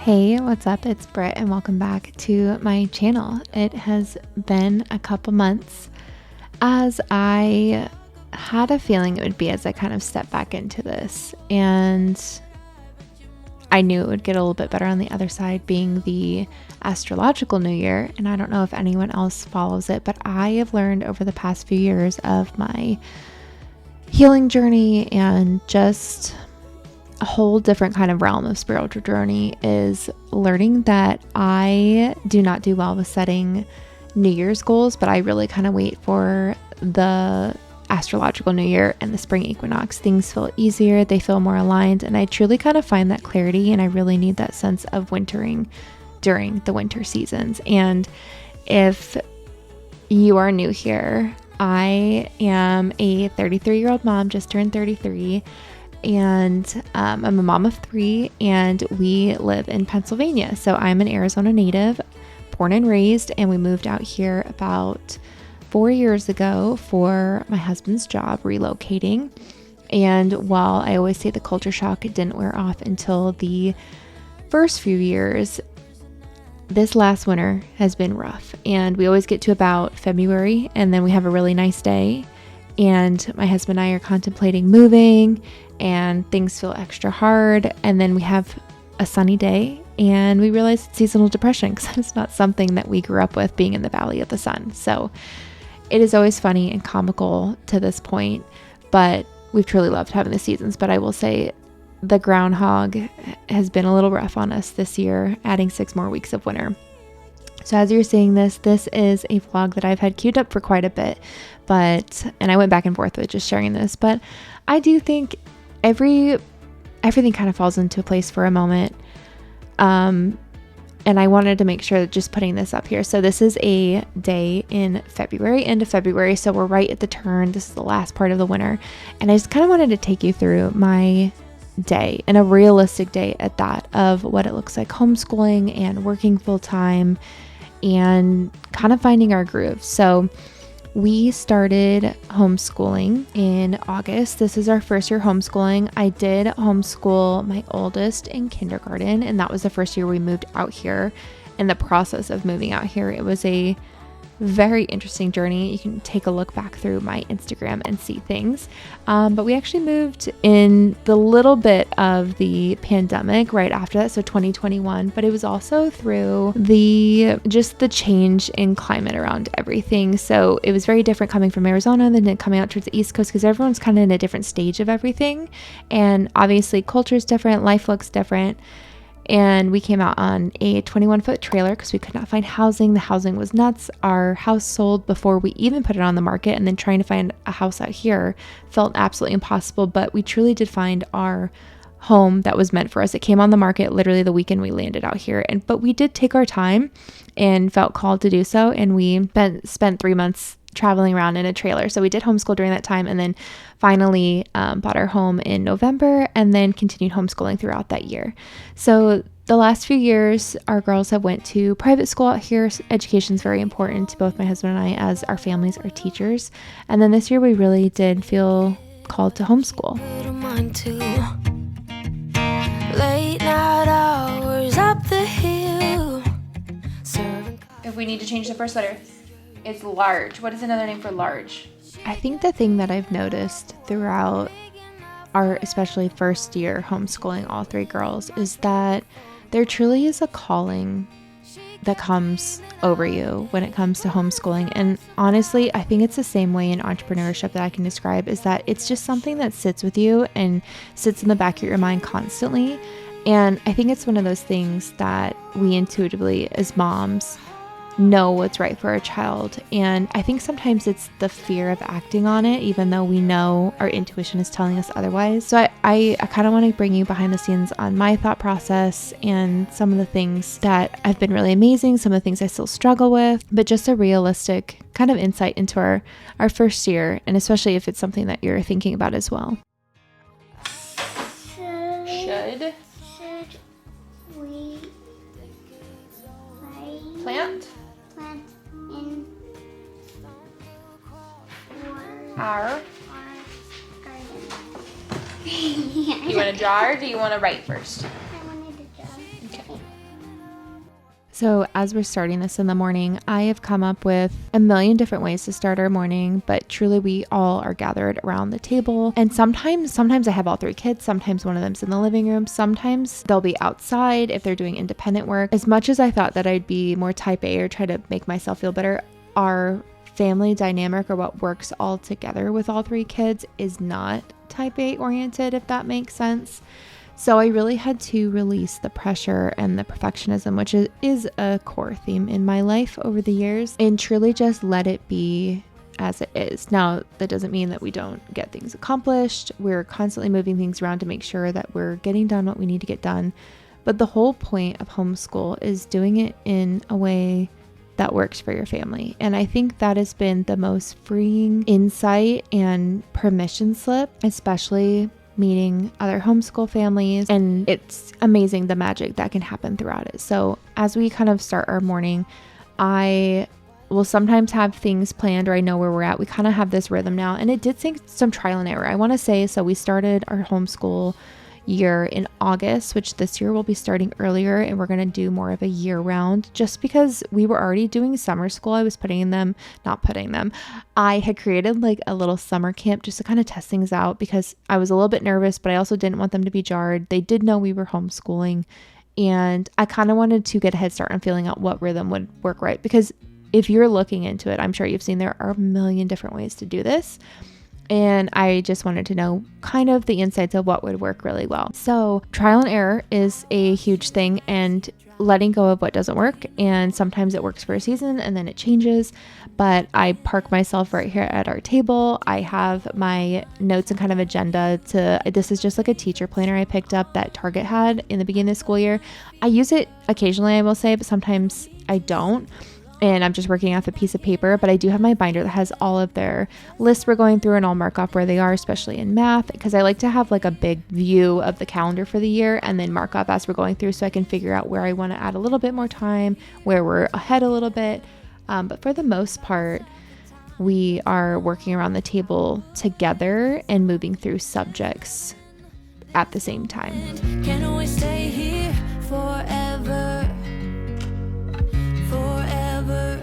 Hey, what's up? It's Britt and welcome back to my channel. It has been a couple months as I had a feeling it would be as I kind of stepped back into this, and I knew it would get a little bit better on the other side being the astrological new year. And I don't know if anyone else follows it, but I have learned over the past few years of my healing journey and just a whole different kind of realm of spiritual journey is learning that I do not do well with setting New Year's goals, but I really kind of wait for the astrological new year and the spring equinox. Things feel easier, they feel more aligned, and I truly kind of find that clarity, and I really need that sense of wintering during the winter seasons. And if you are new here, I am a 33-year-old mom, just turned 33, and I'm a mom of 3, and we live in Pennsylvania. So I'm an Arizona native, born and raised, and we moved out here about 4 years ago for my husband's job, relocating. And while I always say the culture shock didn't wear off until the first few years, this last winter has been rough. And we always get to about February, and then we have a really nice day, and my husband and I are contemplating moving, and things feel extra hard. And then we have a sunny day, and we realize it's seasonal depression because it's not something that we grew up with, being in the Valley of the Sun. So it is always funny and comical to this point, but we've truly loved having the seasons. But I will say the groundhog has been a little rough on us this year, adding 6 more weeks of winter. So as you're seeing this is a vlog that I've had queued up for quite a bit, and I went back and forth with just sharing this, but I do think everything kind of falls into place for a moment. And I wanted to make sure that just putting this up here. So this is a day in February, end of February. So we're right at the turn. This is the last part of the winter. And I just kind of wanted to take you through my day, and a realistic day at that, of what it looks like homeschooling and working full time and kind of finding our groove. So we started homeschooling in August. This is our first year homeschooling. I did homeschool my oldest in kindergarten, and that was the first year we moved out here. In the process of moving out here, it was a very interesting journey. You can take a look back through my Instagram and see things. But we actually moved in the little bit of the pandemic right after that, so 2021. But it was also through the change in climate around everything. So it was very different coming from Arizona and then coming out towards the East Coast, because everyone's kind of in a different stage of everything. And obviously culture is different, life looks different. And we came out on a 21-foot trailer because we could not find housing. The housing was nuts. Our house sold before we even put it on the market, and then trying to find a house out here felt absolutely impossible. But we truly did find our home that was meant for us. It came on the market literally the weekend we landed out here. But we did take our time and felt called to do so. And we spent 3 months traveling around in a trailer. So we did homeschool during that time, and then finally bought our home in November, and then continued homeschooling throughout that year. So the last few years, our girls have went to private school out here. Education is very important to both my husband and I, as our families are teachers. And then this year we really did feel called to homeschool. Late night hours up the hill. If we need to change the first letter, it's large. What is another name for large? I think the thing that I've noticed throughout our especially first year homeschooling all 3 girls is that there truly is a calling that comes over you when it comes to homeschooling. And honestly, I think it's the same way in entrepreneurship that I can describe, is that it's just something that sits with you and sits in the back of your mind constantly. And I think it's one of those things that we intuitively as moms know what's right for our child. And I think sometimes it's the fear of acting on it, even though we know our intuition is telling us otherwise. So I kind of want to bring you behind the scenes on my thought process and some of the things that have been really amazing, some of the things I still struggle with, but just a realistic kind of insight into our first year, and especially if it's something that you're thinking about as well. Should we plant in our garden? You want to draw, or do you want to write first? I wanted to draw. Okay. So as we're starting this in the morning, I have come up with a million different ways to start our morning, but truly we all are gathered around the table. And sometimes I have all three kids. Sometimes one of them's in the living room. Sometimes they'll be outside if they're doing independent work. As much as I thought that I'd be more type A or try to make myself feel better, our family dynamic, or what works all together with all three kids, is not type A oriented, if that makes sense. So I really had to release the pressure and the perfectionism, which is a core theme in my life over the years, and truly just let it be as it is. Now, that doesn't mean that we don't get things accomplished. We're constantly moving things around to make sure that we're getting done what we need to get done. But the whole point of homeschool is doing it in a way that works for your family. And I think that has been the most freeing insight and permission slip, especially meeting other homeschool families. And it's amazing the magic that can happen throughout it. So as we kind of start our morning, I will sometimes have things planned, or I know where we're at. We kind of have this rhythm now, and it did take some trial and error, I want to say. So we started our homeschool year in August, which this year we'll be starting earlier, and we're going to do more of a year round, just because we were already doing summer school. I had created like a little summer camp just to kind of test things out, because I was a little bit nervous, but I also didn't want them to be jarred. They did know we were homeschooling, and I kind of wanted to get a head start on feeling out what rhythm would work right, because if you're looking into it, I'm sure you've seen there are a million different ways to do this. And I just wanted to know kind of the insights of what would work really well. So trial and error is a huge thing, and letting go of what doesn't work. And sometimes it works for a season and then it changes. But I park myself right here at our table. I have my notes and kind of agenda this is just like a teacher planner I picked up that Target had in the beginning of the school year. I use it occasionally, I will say, but sometimes I don't. And I'm just working off a piece of paper, but I do have my binder that has all of their lists we're going through, and I'll mark off where they are, especially in math, because I like to have like a big view of the calendar for the year and then mark up as we're going through, so I can figure out where I want to add a little bit more time, where we're ahead a little bit. But for the most part, we are working around the table together and moving through subjects at the same time. Can we stay here forever? Forever,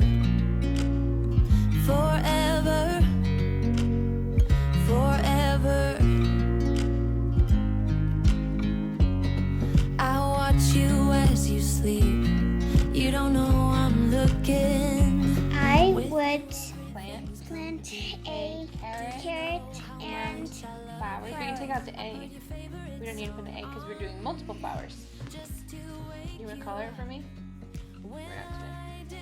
forever, forever. I watch you as you sleep. You don't know I'm looking. I would plant a carrot and flowers. We can take out the A. We don't need to put the A because we're doing multiple flowers. You want to color it for me? We're not today.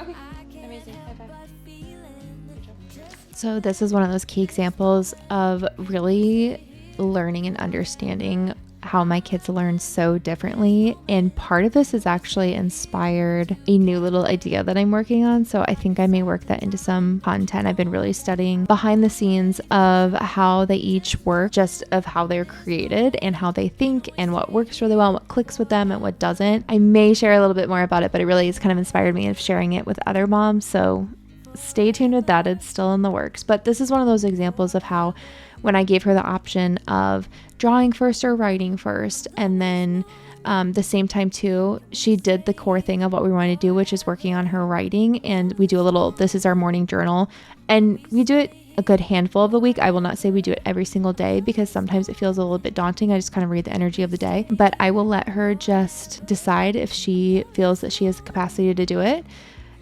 Okay, amazing. High five. Good job. So this is one of those key examples of really learning and understanding how my kids learn so differently. And part of this has actually inspired a new little idea that I'm working on. So I think I may work that into some content. I've been really studying behind the scenes of how they each work, just of how they're created and how they think and what works really well, what clicks with them and what doesn't. I may share a little bit more about it, but it really has kind of inspired me of sharing it with other moms. So stay tuned with that. It's still in the works. But this is one of those examples of how when I gave her the option of drawing first or writing first, and then the same time too, she did the core thing of what we wanted to do, which is working on her writing. And we do this is our morning journal, and we do it a good handful of the week. I will not say we do it every single day, because sometimes it feels a little bit daunting. I just kind of read the energy of the day, but I will let her just decide if she feels that she has the capacity to do it.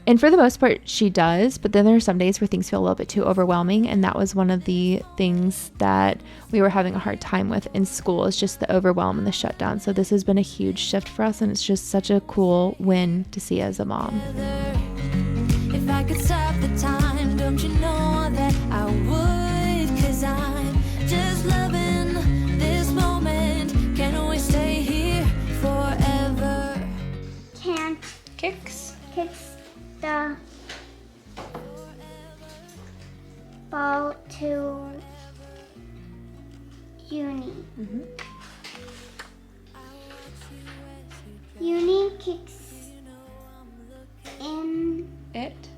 And for the most part, she does. But then there are some days where things feel a little bit too overwhelming. And that was one of the things that we were having a hard time with in school, is just the overwhelm and the shutdown. So this has been a huge shift for us. And it's just such a cool win to see as a mom. If I could stop the time, don't you know that I would? 'Cause I'm just loving this moment. Can we stay here forever? can't Kicks. kicks the ball to Uni. Mm-hmm. Uni kicks in It.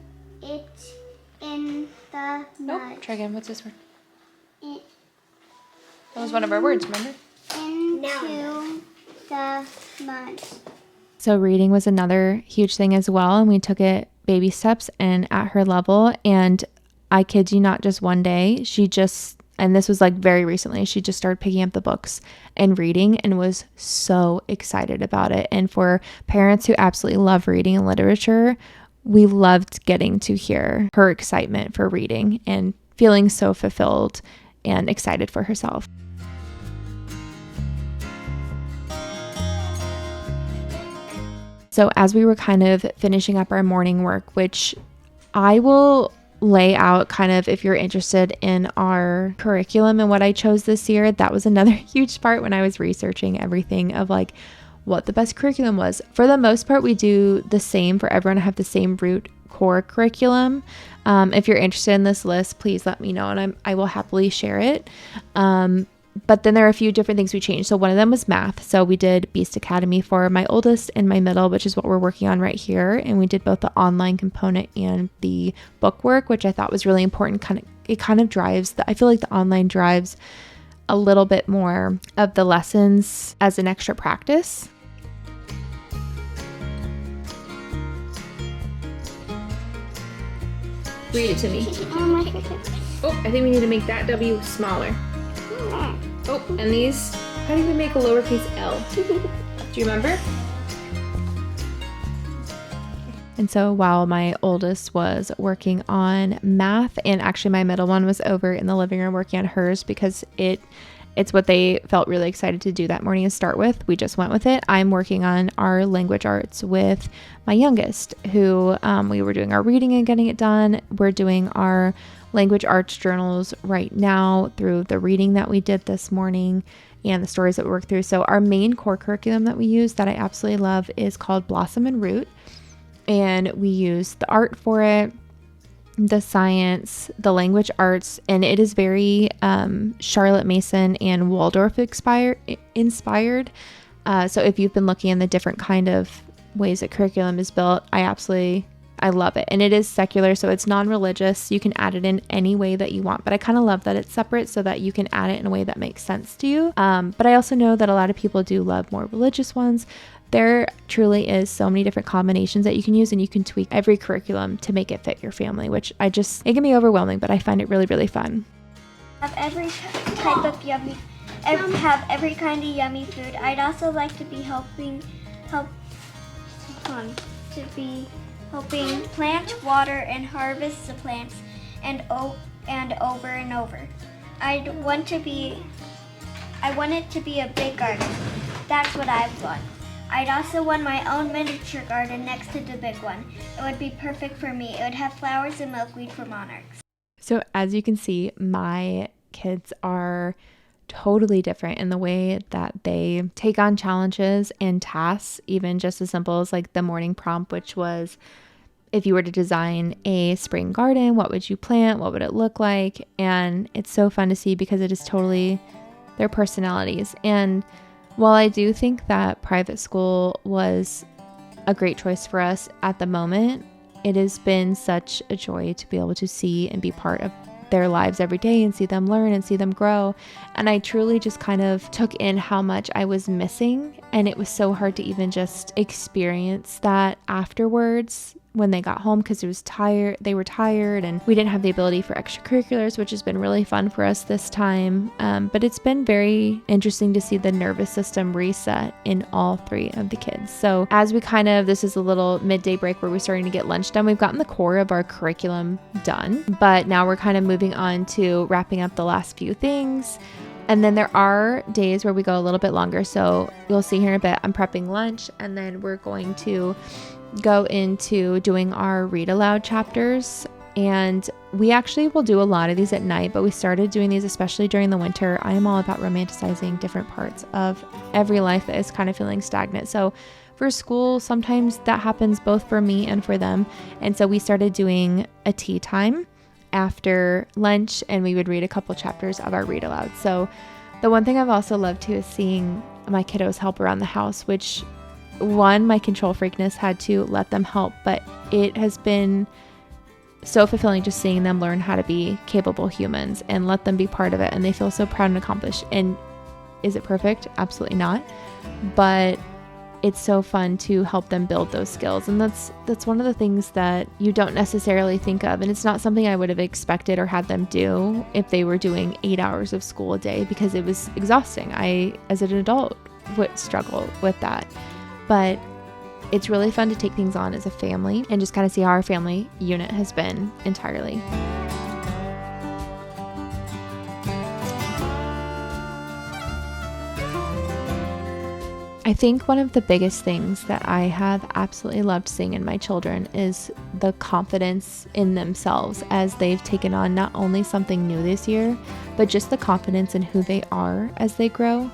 in the Nope. mud. Try again. What's this word? It That was one of our words, remember? into the mud. So reading was another huge thing as well. And we took it baby steps and at her level. And I kid you not, just one day, and this was like very recently, she just started picking up the books and reading and was so excited about it. And for parents who absolutely love reading and literature, we loved getting to hear her excitement for reading and feeling so fulfilled and excited for herself. So as we were kind of finishing up our morning work, which I will lay out kind of if you're interested in our curriculum and what I chose this year, that was another huge part when I was researching everything of like what the best curriculum was. For the most part, we do the same for everyone. I have the same root core curriculum. If you're interested in this list, please let me know and I will happily share it. But then there are a few different things we changed. So one of them was math. So we did Beast Academy for my oldest and my middle, which is what we're working on right here. And we did both the online component and the book work, which I thought was really important. It kind of drives I feel like the online drives a little bit more of the lessons as an extra practice. Read it to me. Oh, I think we need to make that W smaller. Oh, and these, how do we make a lowercase L? Do you remember? And so while my oldest was working on math, and actually my middle one was over in the living room working on hers because it's what they felt really excited to do that morning to start with. We just went with it. I'm working on our language arts with my youngest, who we were doing our reading and getting it done. We're doing our language arts journals right now through the reading that we did this morning and the stories that we worked through. So our main core curriculum that we use that I absolutely love is called Blossom and Root. And we use the art for it, the science, the language arts, and it is very Charlotte Mason and Waldorf inspired. So if you've been looking in the different kind of ways that curriculum is built, I love it. And it is secular, so it's non-religious. You can add it in any way that you want, but I kind of love that it's separate so that you can add it in a way that makes sense to you. But I also know that a lot of people do love more religious ones. There truly is so many different combinations that you can use, and you can tweak every curriculum to make it fit your family, which it can be overwhelming, but I find it really, really fun. Have every type of have every kind of yummy food. I'd also like to be helping plant, water, and harvest the plants, and over and over. I want it to be a big garden. That's what I want. I'd also want my own miniature garden next to the big one. It would be perfect for me. It would have flowers and milkweed for monarchs. So as you can see, my kids are totally different in the way that they take on challenges and tasks, even just as simple as like the morning prompt, which was, if you were to design a spring garden, what would you plant? What would it look like? And it's so fun to see because it is totally their personalities. And while I do think that private school was a great choice for us at the moment, it has been such a joy to be able to see and be part of their lives every day and see them learn and see them grow. And I truly just kind of took in how much I was missing. And it was so hard to even just experience that afterwards when they got home, because they were tired and we didn't have the ability for extracurriculars, which has been really fun for us this time. But it's been very interesting to see the nervous system reset in all three of the kids. So as this is a little midday break where we're starting to get lunch done. We've gotten the core of our curriculum done, but now we're kind of moving on to wrapping up the last few things. And then there are days where we go a little bit longer. So you'll see here in a bit, I'm prepping lunch, and then we're going to go into doing our read aloud chapters. And we actually will do a lot of these at night, but we started doing these especially during the winter. I am all about romanticizing different parts of every life that is kind of feeling stagnant. So for school, sometimes that happens both for me and for them. And so we started doing a tea time after lunch, and we would read a couple chapters of our read aloud. So the one thing I've also loved too is seeing my kiddos help around the house, which my control freakness had to let them help, but it has been so fulfilling just seeing them learn how to be capable humans and let them be part of it. And they feel so proud and accomplished. And is it perfect? Absolutely not. But it's so fun to help them build those skills. And that's one of the things that you don't necessarily think of. And it's not something I would have expected or had them do if they were doing 8 hours of school a day, because it was exhausting. I, as an adult, would struggle with that. But it's really fun to take things on as a family and just kind of see how our family unit has been entirely. I think one of the biggest things that I have absolutely loved seeing in my children is the confidence in themselves as they've taken on not only something new this year, but just the confidence in who they are as they grow.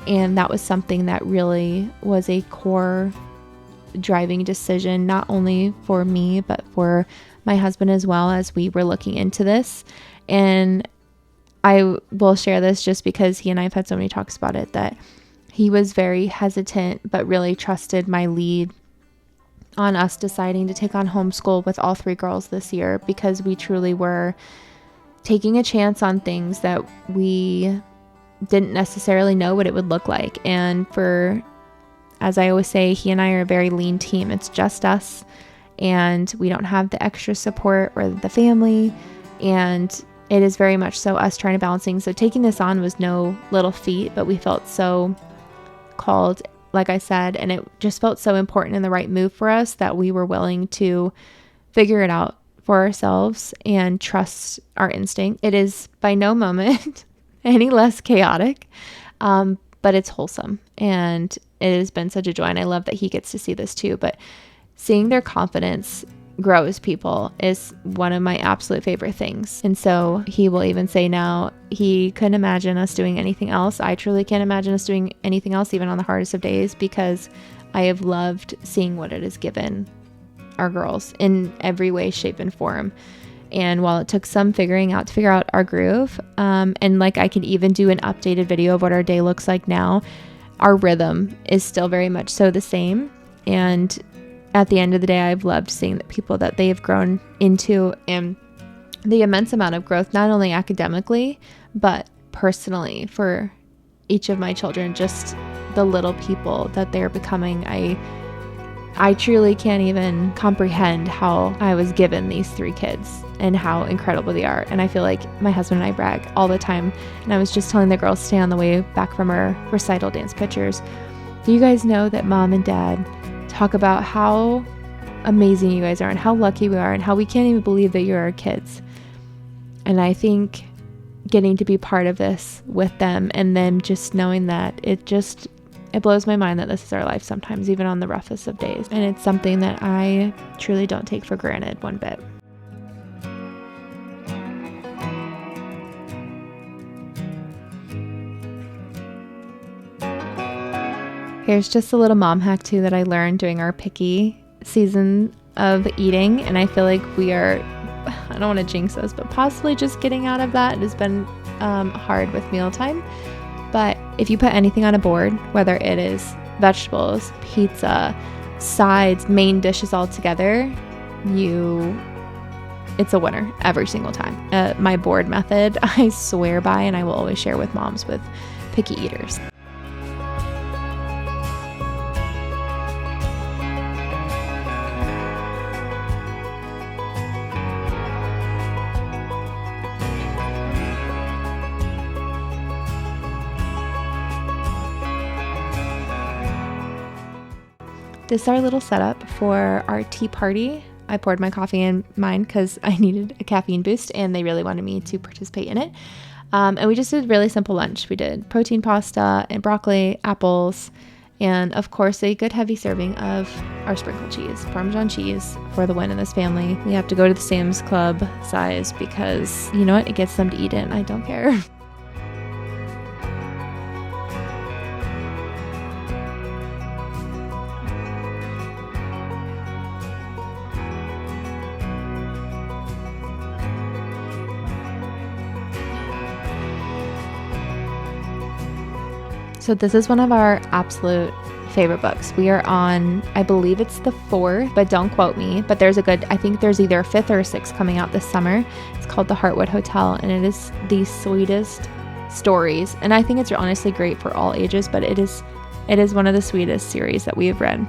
And that was something that really was a core driving decision, not only for me, but for my husband as well, as we were looking into this. And I will share this just because he and I have had so many talks about it, that he was very hesitant, but really trusted my lead on us deciding to take on homeschool with all 3 girls this year, because we truly were taking a chance on things that we didn't necessarily know what it would look like. And as I always say, he and I are a very lean team. It's just us, and we don't have the extra support or the family. And it is very much so us trying to balance things. So taking this on was no little feat, but we felt so called, like I said, and it just felt so important and the right move for us that we were willing to figure it out for ourselves and trust our instinct. It is by no moment any less chaotic, but it's wholesome, and it has been such a joy. And I love that he gets to see this too. But seeing their confidence grow as people is one of my absolute favorite things. And so he will even say now he couldn't imagine us doing anything else. I truly can't imagine us doing anything else, even on the hardest of days, because I have loved seeing what it has given our girls in every way, shape, and form. And while it took some figuring out to figure out our groove, and like I can even do an updated video of what our day looks like now, our rhythm is still very much so the same. And at the end of the day, I've loved seeing the people that they have grown into, and the immense amount of growth, not only academically, but personally for each of my children, just the little people that they're becoming. I truly can't even comprehend how I was given these 3 kids and how incredible they are. And I feel like my husband and I brag all the time. And I was just telling the girls today on the way back from our recital dance pictures, do you guys know that Mom and Dad talk about how amazing you guys are and how lucky we are and how we can't even believe that you're our kids? And I think getting to be part of this with them, and then just knowing that it blows my mind that this is our life sometimes, even on the roughest of days. And it's something that I truly don't take for granted one bit. Here's just a little mom hack too that I learned during our picky season of eating. And I feel like we are, I don't want to jinx us, but possibly just getting out of that. It has been hard with mealtime. But if you put anything on a board, whether it is vegetables, pizza, sides, main dishes all together, it's a winner every single time. My board method, I swear by, and I will always share with moms with picky eaters. This is our little setup for our tea party. I poured my coffee in mine because I needed a caffeine boost, and they really wanted me to participate in it. And we just did really simple lunch. We did protein pasta and broccoli, apples, and of course a good heavy serving of our sprinkled cheese, Parmesan cheese for the win in this family. We have to go to the Sam's Club size because you know what? It gets them to eat it and I don't care. So this is one of our absolute favorite books. We are on, I believe it's the 4th, but don't quote me, but I think there's either a 5th or a 6th coming out this summer. It's called The Heartwood Hotel, and it is the sweetest stories. And I think it's honestly great for all ages, but it is It is one of the sweetest series that we have read.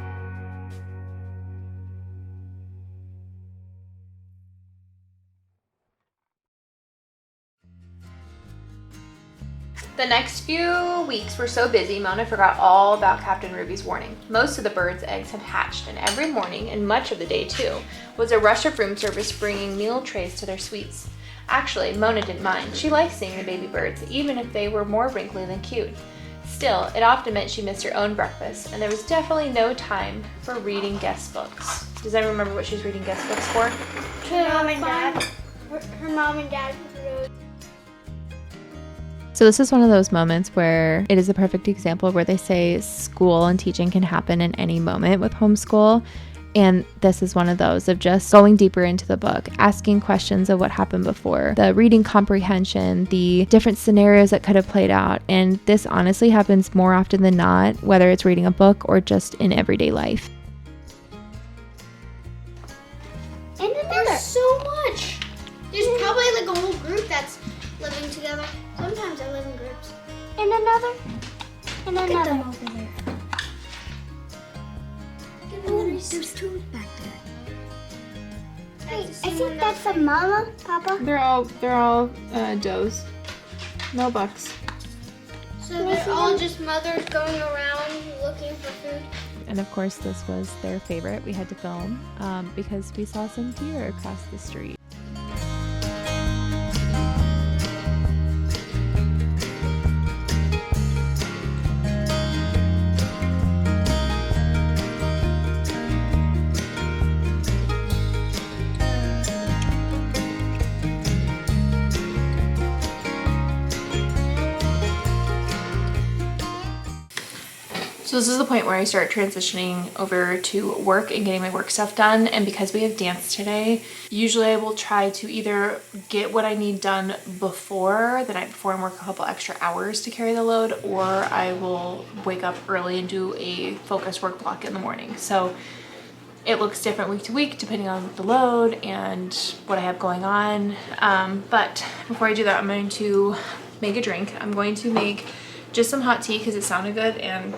The next few weeks were so busy, Mona forgot all about Captain Ruby's warning. Most of the birds' eggs had hatched, and every morning, and much of the day too, was a rush of room service bringing meal trays to their suites. Actually, Mona didn't mind. She liked seeing the baby birds, even if they were more wrinkly than cute. Still, it often meant she missed her own breakfast, and there was definitely no time for reading guest books. Does anyone remember what she was reading guest books for? Her mom and dad. Her mom and dad wrote. So this is one of those moments where it is a perfect example where they say school and teaching can happen in any moment with homeschool. And this is one of those of just going deeper into the book, asking questions of what happened before, the reading comprehension, the different scenarios that could have played out. And this honestly happens more often than not, whether it's reading a book or just in everyday life. And there's so much. There's probably like a whole group that's living together. Sometimes I live in groups. And another. And another. Get them over there. Oh, there's two back there. Hey, I think that's a mama, Papa. They're all does. No bucks. So they're all just mothers going around looking for food. And of course, this was their favorite. We had to film because we saw some deer across the street. So this is the point where I start transitioning over to work and getting my work stuff done. And because we have dance today, usually I will try to either get what I need done before the night before and work a couple extra hours to carry the load, or I will wake up early and do a focused work block in the morning. So it looks different week to week depending on the load and what I have going on. But before I do that, I'm going to make a drink. I'm going to make just some hot tea because it sounded good, and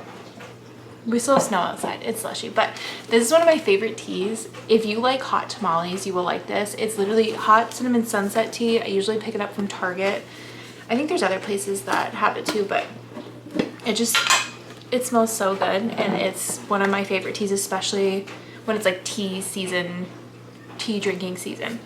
we still have snow outside. It's slushy, but this is one of my favorite teas. If you like hot tamales, you will like this. It's literally hot cinnamon sunset tea. I usually pick it up from Target. I think there's other places that have it too, but it smells so good, and it's one of my favorite teas, especially when it's like tea drinking season.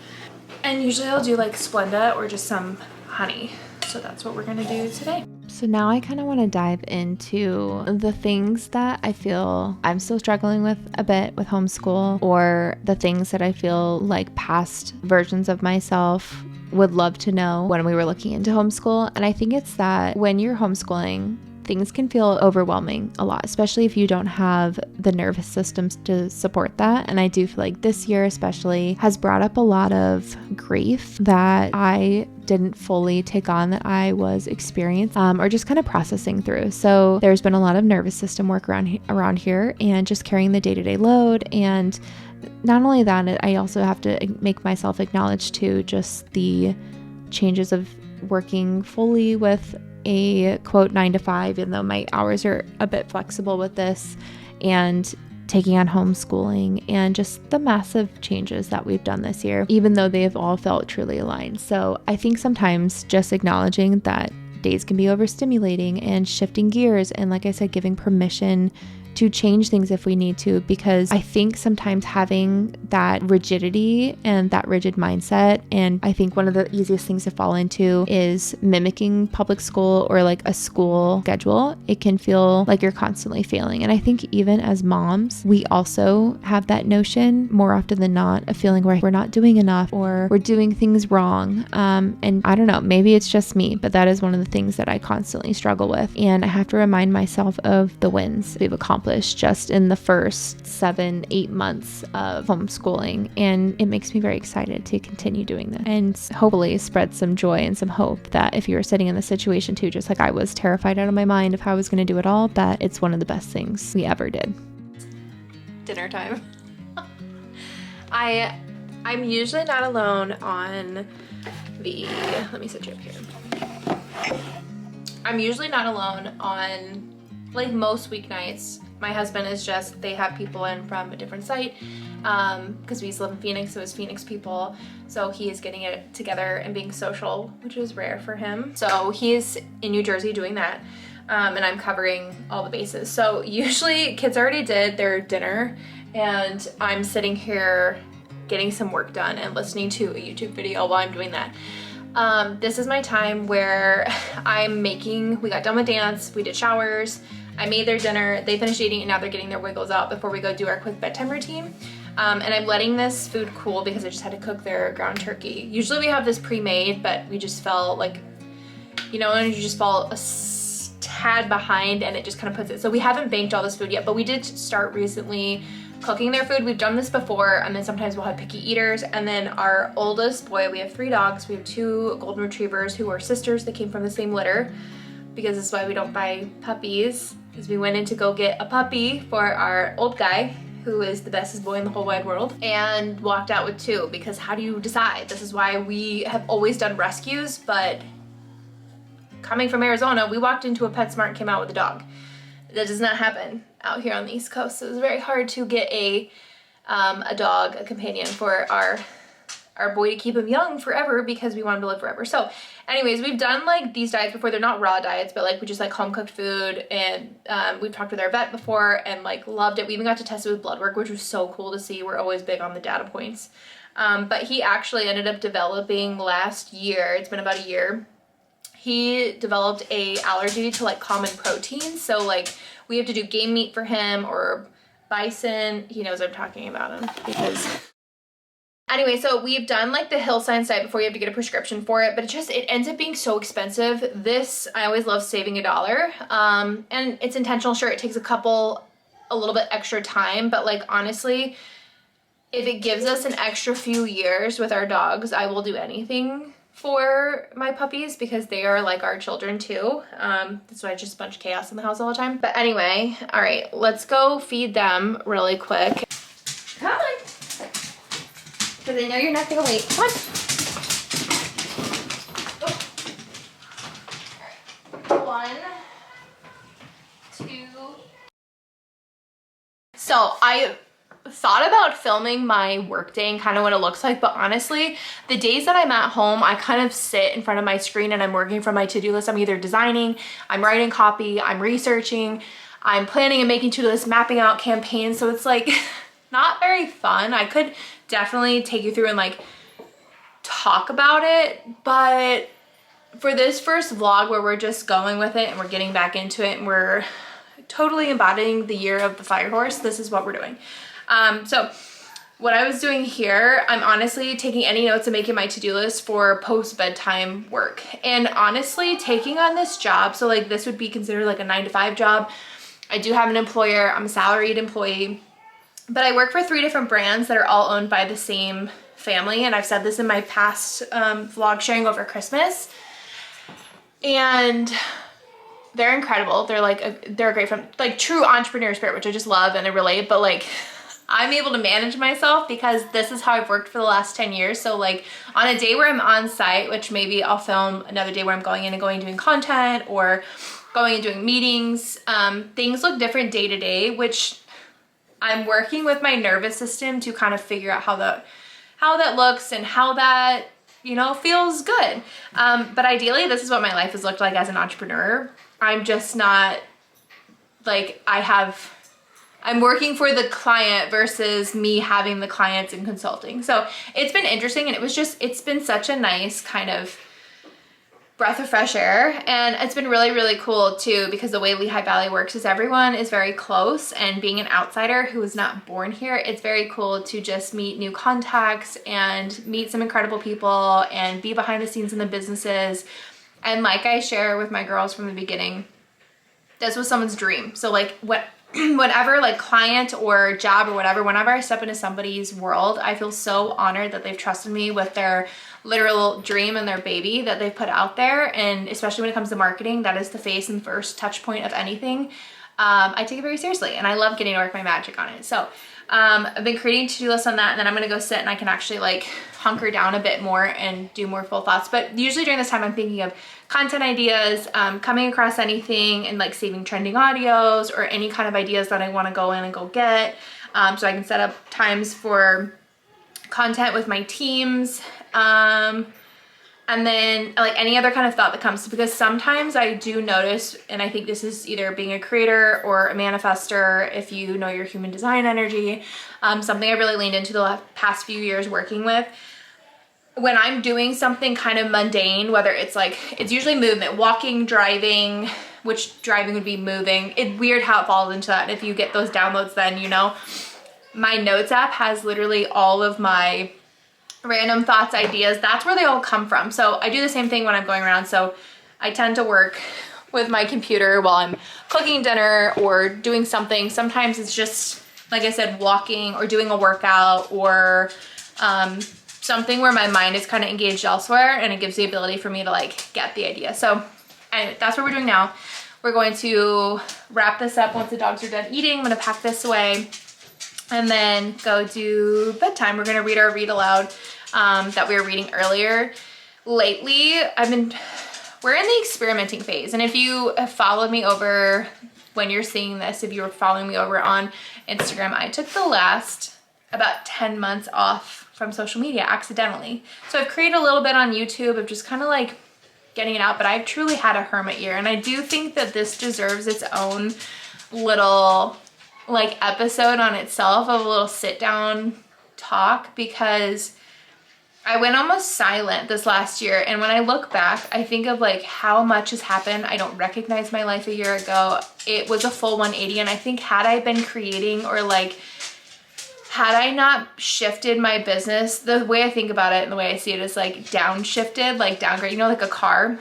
And usually I'll do like Splenda or just some honey. So that's what we're gonna do today. So now I kind of want to dive into the things that I feel I'm still struggling with a bit with homeschool, or the things that I feel like past versions of myself would love to know when we were looking into homeschool. And I think it's that when you're homeschooling, things can feel overwhelming a lot, especially if you don't have the nervous systems to support that. And I do feel like this year especially has brought up a lot of grief that I didn't fully take on, that I was experiencing or just kind of processing through. So there's been a lot of nervous system work around here, and just carrying the day-to-day load. And not only that, I also have to make myself acknowledge too just the changes of working fully with a quote 9 to 5, even though my hours are a bit flexible with this, and taking on homeschooling, and just the massive changes that we've done this year, even though they have all felt truly aligned. So I think sometimes just acknowledging that days can be overstimulating and shifting gears, and like I said, giving permission to change things if we need to, because I think sometimes having that rigidity and that rigid mindset, and I think one of the easiest things to fall into is mimicking public school or like a school schedule. It can feel like you're constantly failing. And I think even as moms, we also have that notion more often than not of feeling like we're not doing enough or we're doing things wrong. And I don't know, maybe it's just me, but that is one of the things that I constantly struggle with. And I have to remind myself of the wins we've accomplished just in the first 7-8 months of homeschooling, and it makes me very excited to continue doing this and hopefully spread some joy and some hope that if you're sitting in the situation too, just like I was terrified out of my mind of how I was going to do it all, that it's one of the best things we ever did. Dinner time. I'm usually not alone on let me set you up here. I'm usually not alone on like most weeknights, my husband is just, they have people in from a different site because we used to live in Phoenix, so it's Phoenix people. So he is getting it together and being social, which is rare for him. So he's in New Jersey doing that. And I'm covering all the bases. So usually kids already did their dinner and I'm sitting here getting some work done and listening to a YouTube video while I'm doing that. This is my time where we got done with dance, we did showers, I made their dinner, they finished eating, and now they're getting their wiggles out before we go do our quick bedtime routine. And I'm letting this food cool because I just had to cook their ground turkey. Usually we have this pre-made, but we just felt like, you know, and you just fall a tad behind and it just kind of puts it. So we haven't banked all this food yet, but we did start recently cooking their food. We've done this before, and then sometimes we'll have picky eaters. And then our oldest boy, we have 3 dogs. We have 2 golden retrievers who are sisters that came from the same litter, because this is why we don't buy puppies, is we went in to go get a puppy for our old guy, who is the bestest boy in the whole wide world, and walked out with 2, because how do you decide? This is why we have always done rescues, but coming from Arizona, we walked into a PetSmart and came out with a dog. That does not happen out here on the East Coast. So it was very hard to get a dog, a companion for our boy to keep him young forever, because we want him to live forever. So anyways, we've done like these diets before. They're not raw diets, but like we just like home cooked food, and we've talked with our vet before and like loved it. We even got to test it with blood work, which was so cool to see. We're always big on the data points. But he actually ended up developing last year, it's been about a year, he developed a allergy to like common proteins. So like we have to do game meat for him or bison. He knows I'm talking about him because anyway, so we've done like the hill science diet before. You have to get a prescription for it, but it ends up being so expensive. This, I always love saving $1. And it's intentional. Sure, it takes a little bit extra time, but like honestly, if it gives us an extra few years with our dogs, I will do anything for my puppies, because they are like our children too. That's why it's just a bunch of chaos in the house all the time. But anyway, all right, let's go feed them really quick. Come on, because I know you're not gonna wait. Come on. 1, 2. So I thought about filming my workday and kind of what it looks like, but honestly, the days that I'm at home, I kind of sit in front of my screen and I'm working from my to-do list. I'm either designing, I'm writing copy, I'm researching, I'm planning and making to-do lists, mapping out campaigns. So it's like not very fun. I could definitely take you through and like talk about it, but for this first vlog where we're just going with it and we're getting back into it and we're totally embodying the year of the fire horse, this is what we're doing. So what I was doing here, I'm honestly taking any notes and making my to-do list for post-bedtime work. And honestly, taking on this job, so like this would be considered like a 9-to-5 job. I do have an employer, I'm a salaried employee, but I work for 3 different brands that are all owned by the same family. And I've said this in my past vlog sharing over Christmas. And they're incredible. They're a great friend, like true entrepreneur spirit, which I just love and I relate, but like I'm able to manage myself because this is how I've worked for the last 10 years. So like on a day where I'm on site, which maybe I'll film another day where I'm going in and doing content or going and doing meetings, things look different day to day, which I'm working with my nervous system to kind of figure out how that looks and how that, you know, feels good. But ideally, this is what my life has looked like as an entrepreneur. I'm just not like I'm working for the client versus me having the clients in consulting. So it's been interesting, and it's been such a nice kind of breath of fresh air. And it's been really, really cool too, because the way Lehigh Valley works is everyone is very close, and being an outsider who is not born here, it's very cool to just meet new contacts and meet some incredible people and be behind the scenes in the businesses. And like I share with my girls from the beginning, this was someone's dream. So like whatever like client or job or whatever, whenever I step into somebody's world, I feel so honored that they've trusted me with their literal dream and their baby that they've put out there. And especially when it comes to marketing, that is the face and first touch point of anything. I take it very seriously, and I love getting to work my magic on it. So I've been creating to-do lists on that, and then I'm gonna go sit and I can actually like hunker down a bit more and do more full thoughts. But usually during this time I'm thinking of content ideas, coming across anything and like saving trending audios or any kind of ideas that I want to go in and go get, so I can set up times for content with my teams, and then like any other kind of thought that comes, because sometimes I do notice, and I think this is either being a creator or a manifester, if you know your human design energy, something I really leaned into the past few years working with. When I'm doing something kind of mundane, whether it's like, it's usually movement, walking, driving, which driving would be moving. It's weird how it falls into that. If you get those downloads, then you know. My notes app has literally all of my random thoughts, ideas. That's where they all come from. So I do the same thing when I'm going around. So I tend to work with my computer while I'm cooking dinner or doing something. Sometimes it's just, like I said, walking or doing a workout or something where my mind is kind of engaged elsewhere, and it gives the ability for me to like get the idea. So anyway, that's what we're doing now. We're going to wrap this up once the dogs are done eating. I'm gonna pack this away and then go do bedtime. We're gonna read our read aloud that we were reading earlier. Lately, we're in the experimenting phase. And if you have followed me over, when you're seeing this, if you were following me over on Instagram, I took the last about 10 months off from social media accidentally. So I've created a little bit on YouTube of just kind of like getting it out, but I've truly had a hermit year. And I do think that this deserves its own little like episode on itself, of a little sit down talk, because I went almost silent this last year. And when I look back, I think of like how much has happened. I don't recognize my life a year ago. It was a full 180. And I think had I been creating, or like, had I not shifted my business, the way I think about it and the way I see it is like downshifted, like downgrade, you know, like a car.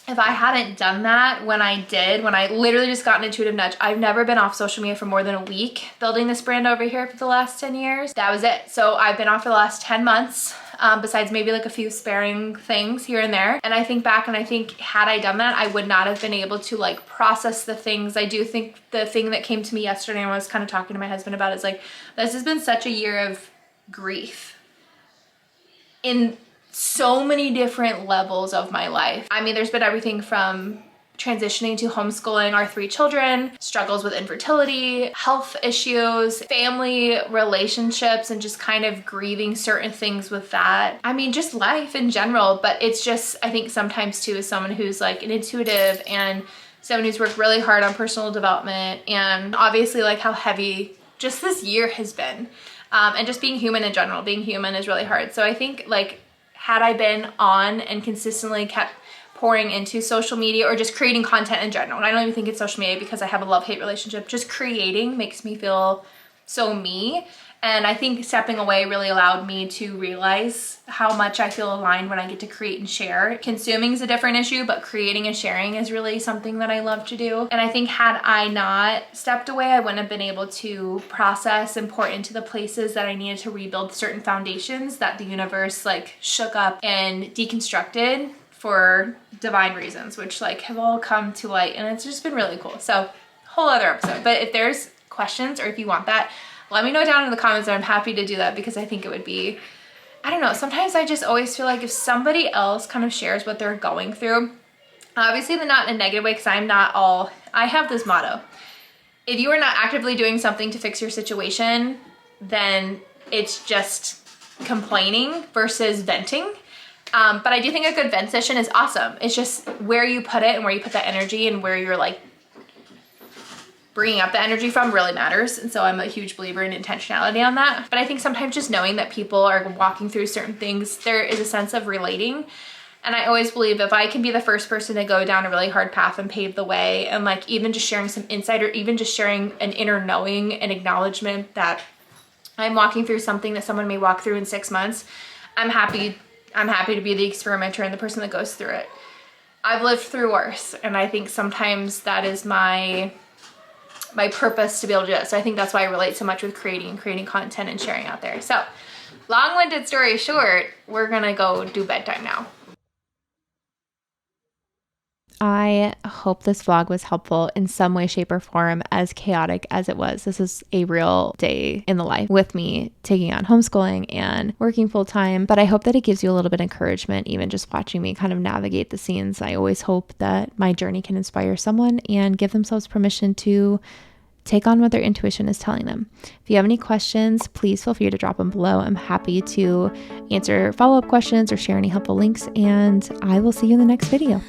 If I hadn't done that when I literally just got an intuitive nudge, I've never been off social media for more than a week building this brand over here for the last 10 years. That was it. So I've been off for the last 10 months, besides maybe like a few sparing things here and there. And I think back and I think had I done that, I would not have been able to like process the things. I do think the thing that came to me yesterday, and I was kind of talking to my husband about, is like, this has been such a year of grief in so many different levels of my life. I mean, there's been everything from transitioning to homeschooling our 3 children, struggles with infertility, health issues, family relationships, and just kind of grieving certain things with that. I mean, just life in general, but it's just, I think sometimes too, as someone who's like an intuitive and someone who's worked really hard on personal development, and obviously like how heavy just this year has been, and just being human in general. Being human is really hard. So I think like, had I been on and consistently kept pouring into social media or just creating content in general, and I don't even think it's social media because I have a love-hate relationship, just creating makes me feel so me. And I think stepping away really allowed me to realize how much I feel aligned when I get to create and share. Consuming is a different issue, but creating and sharing is really something that I love to do. And I think had I not stepped away, I wouldn't have been able to process and pour into the places that I needed to rebuild certain foundations that the universe like shook up and deconstructed for divine reasons, which like have all come to light, and it's just been really cool. So whole other episode. But if there's questions or if you want that, let me know down in the comments, and I'm happy to do that, because I think it would be, I don't know, sometimes I just always feel like if somebody else kind of shares what they're going through, obviously they're not in a negative way, because I have this motto: if you are not actively doing something to fix your situation, then it's just complaining versus venting. But I do think a good vent session is awesome. It's just where you put it and where you put that energy and where you're like bringing up the energy from really matters. And so I'm a huge believer in intentionality on that. But I think sometimes just knowing that people are walking through certain things, there is a sense of relating. And I always believe if I can be the first person to go down a really hard path and pave the way, and like even just sharing some insight, or even just sharing an inner knowing and acknowledgement that I'm walking through something that someone may walk through in 6 months, I'm happy to be the experimenter and the person that goes through it. I've lived through worse, and I think sometimes that is my purpose to be able to do it. So I think that's why I relate so much with creating content and sharing out there. So long-winded story short, we're gonna go do bedtime now. I hope this vlog was helpful in some way, shape, or form, as chaotic as it was. This is a real day in the life with me taking on homeschooling and working full time. But I hope that it gives you a little bit of encouragement, even just watching me kind of navigate the scenes. I always hope that my journey can inspire someone and give themselves permission to take on what their intuition is telling them. If you have any questions, please feel free to drop them below. I'm happy to answer follow-up questions or share any helpful links, and I will see you in the next video.